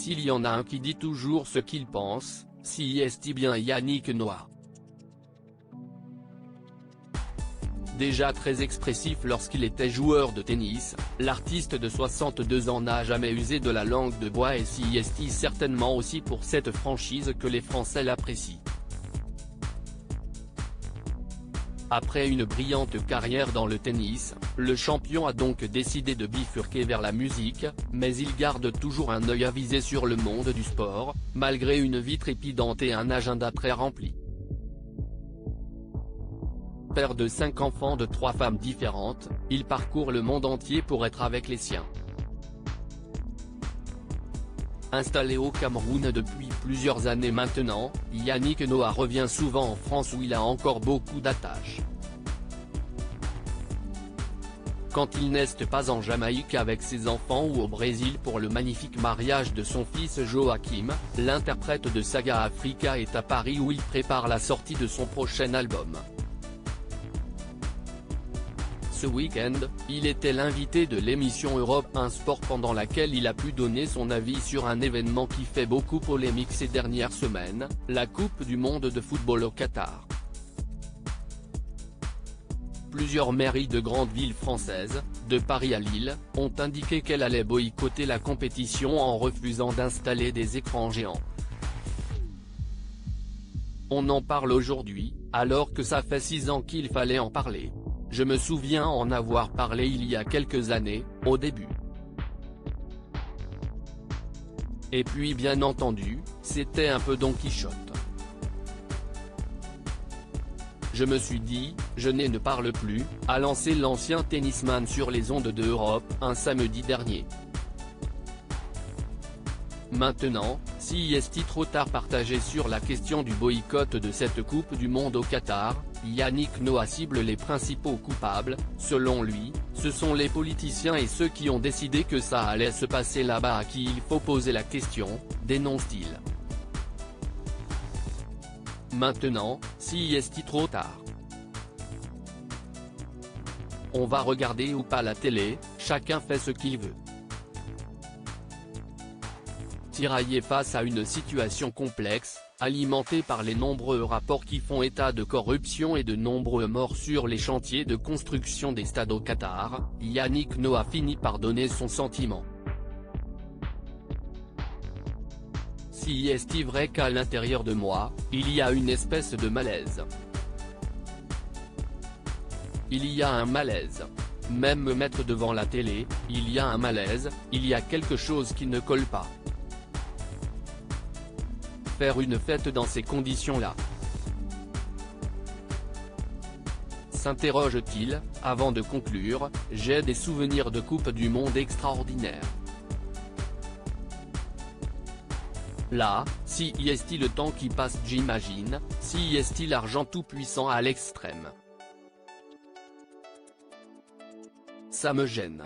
S'il y en a un qui dit toujours ce qu'il pense, c'est bien Yannick Noah. Déjà très expressif lorsqu'il était joueur de tennis, l'artiste de 62 ans n'a jamais usé de la langue de bois et c'est certainement aussi pour cette franchise que les Français l'apprécient. Après une brillante carrière dans le tennis, le champion a donc décidé de bifurquer vers la musique, mais il garde toujours un œil avisé sur le monde du sport, malgré une vie trépidante et un agenda très rempli. Père de 5 enfants de 3 femmes différentes, il parcourt le monde entier pour être avec les siens. Installé au Cameroun depuis plusieurs années maintenant, Yannick Noah revient souvent en France où il a encore beaucoup d'attaches. Quand il n'est pas en Jamaïque avec ses enfants ou au Brésil pour le magnifique mariage de son fils Joachim, l'interprète de Saga Africa est à Paris où il prépare la sortie de son prochain album. Ce week-end, il était l'invité de l'émission Europe 1 Sport pendant laquelle il a pu donner son avis sur un événement qui fait beaucoup polémique ces dernières semaines, la Coupe du monde de football au Qatar. Plusieurs mairies de grandes villes françaises, de Paris à Lille, ont indiqué qu'elles allaient boycotter la compétition en refusant d'installer des écrans géants. On en parle aujourd'hui, alors que ça fait 6 ans qu'il fallait en parler. Je me souviens en avoir parlé il y a quelques années, au début. Et puis bien entendu, c'était un peu Don Quichotte. Je me suis dit, je ne parle plus, a lancé l'ancien tennisman sur les ondes de Europe 1 samedi dernier. Maintenant, c'est trop tard partagé sur la question du boycott de cette Coupe du monde au Qatar, Yannick Noah cible les principaux coupables, selon lui, ce sont les politiciens et ceux qui ont décidé que ça allait se passer là-bas à qui il faut poser la question, dénonce-t-il. Maintenant, c'est trop tard. On va regarder ou pas la télé, chacun fait ce qu'il veut. Tiraillé face à une situation complexe, alimentée par les nombreux rapports qui font état de corruption et de nombreux morts sur les chantiers de construction des stades au Qatar, Yannick Noah finit par donner son sentiment. C'est vrai qu'à l'intérieur de moi, il y a une espèce de malaise. Il y a un malaise. Même me mettre devant la télé, il y a un malaise, il y a quelque chose qui ne colle pas. Faire une fête dans ces conditions-là. S'interroge-t-il, avant de conclure, j'ai des souvenirs de Coupe du monde extraordinaires. Là, si est-il le temps qui passe j'imagine, si est-il l'argent tout-puissant à l'extrême. Ça me gêne.